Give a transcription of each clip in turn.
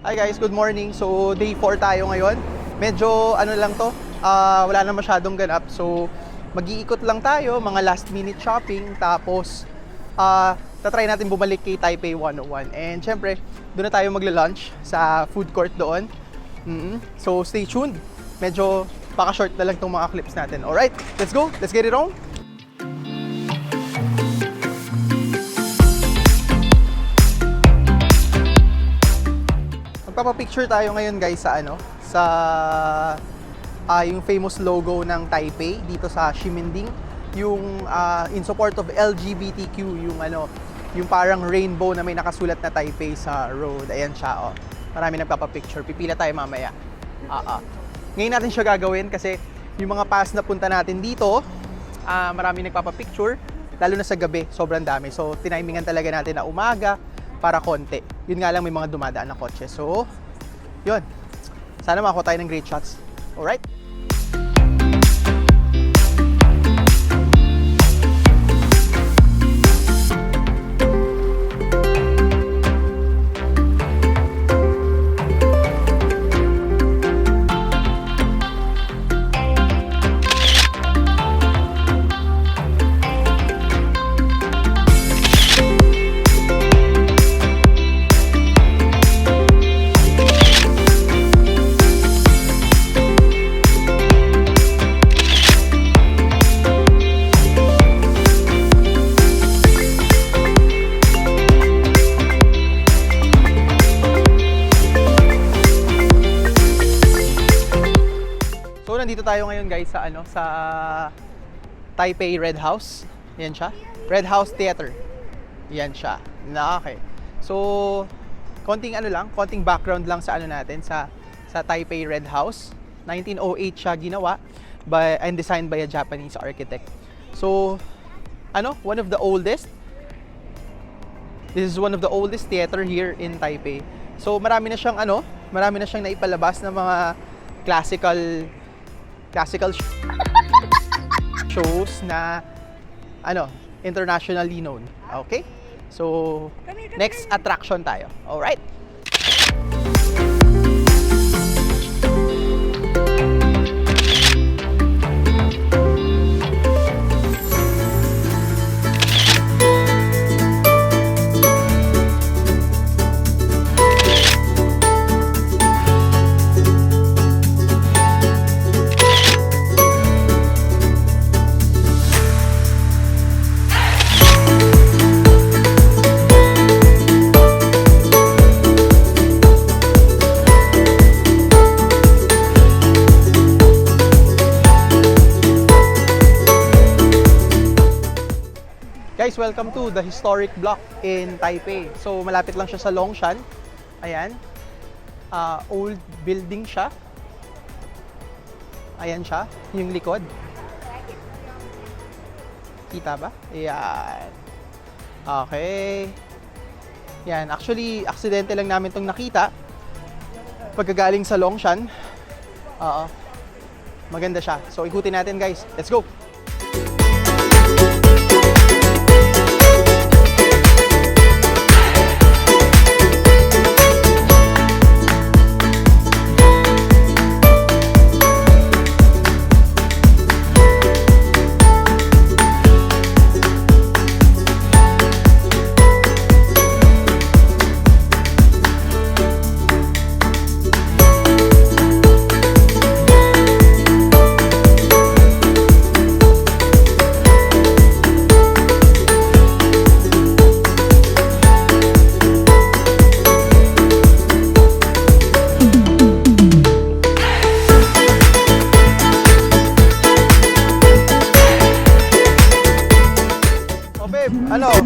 Hi guys, good morning. So day 4 tayo ngayon. Medyo ano lang to, wala na masyadong ganap. So mag-iikot lang tayo, mga last minute shopping. Tapos tatry natin bumalik kay Taipei 101. And syempre, doon na tayo magla-lunch sa food court doon. So stay tuned. Medyo paka-short na lang tong mga clips natin. Alright, let's go. Let's get it on. Magpapa-picture tayo ngayon guys sa yung famous logo ng Taipei dito sa Ximending, yung in support of LGBTQ, yung parang rainbow na may nakasulat na Taipei sa road. Ayan siya, oh. Marami nagpapa-picture. Pipila tayo mamaya. Ngayon natin siya gagawin kasi yung mga past na punta natin dito, marami nagpapa-picture, lalo na sa gabi, sobrang dami. So tinimingan talaga natin na umaga para konti. Yun nga lang, may mga dumadaan na kotse. So, yun. Sana makakuha tayo ng great shots. Alright? Nandito tayo ngayon guys sa Taipei Red House. Yan siya. Red House Theater. Yan siya. Okay. So, konting background lang sa natin sa Taipei Red House. 1908 siya ginawa and designed by a Japanese architect. So, one of the oldest. This is one of the oldest theater here in Taipei. So, marami na siyang naipalabas na mga classical shows na internationally known. Okay? So, next attraction tayo. Alright? Guys, welcome to the historic block in Taipei. So, malapit lang siya sa Longshan. Ayan. Old building siya. Ayan siya, yung likod. Kita ba? Ayan. Okay. Yan, actually, aksidente lang namin itong nakita. Pagkagaling sa Longshan. Maganda siya. So, ikutin natin guys. Let's go!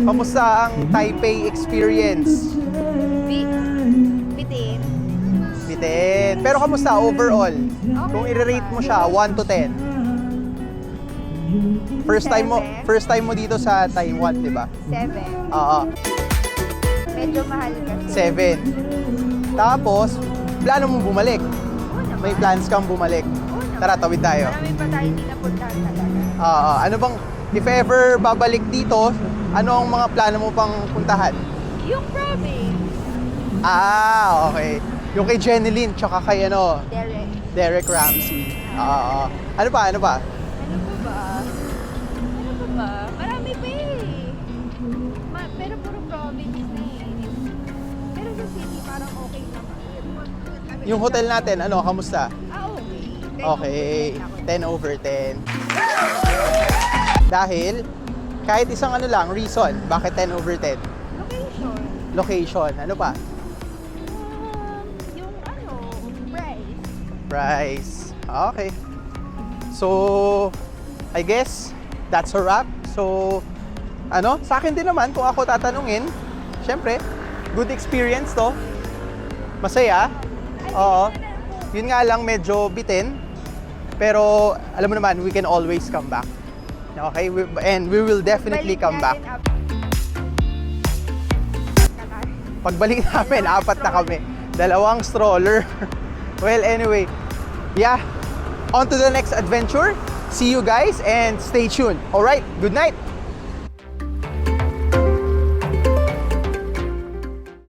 Kamusta ang Taipei experience? Bitin. Bitin. Pero kamusta overall? Okay. Kung i-rate mo siya 1 to 10. First time mo dito sa Taiwan, 'di ba? 7. Oo. Medyo mahal kasi. 7. Tapos plano mo bumalik? Oo naman. May plans kang bumalik? Oo naman. Tara, tawid tayo. Marami pa tayo hindi napuntahan talaga. Ano bang, if ever babalik dito, ano ang mga plano mo pang puntahan? Yung province. Okay. Yung kay Jeneline, tsaka kay Derek. Derek Ramsey. Oo. Ano pa? Ano po ba? Ano po ba? Marami pa eh. Pero puro province na eh. Pero sa city parang okay naman. Yung hotel natin, kamusta? Okay. Okay, 10 over 10. Dahil, kahit isang reason, bakit 10 over 10? Location. Location, ano pa? Yung price. Price. Okay. So, I guess, that's a wrap. So, sa akin din naman, kung ako tatanungin, syempre, good experience to. Masaya. Oo. Yun nga lang, medyo bitin. Pero, alam mo naman, we can always come back. Okay? And we will definitely come back. Pagbalik namin, 4 na kami. 2 stroller. Well, anyway, yeah. On to the next adventure. See you guys and stay tuned. Alright, good night!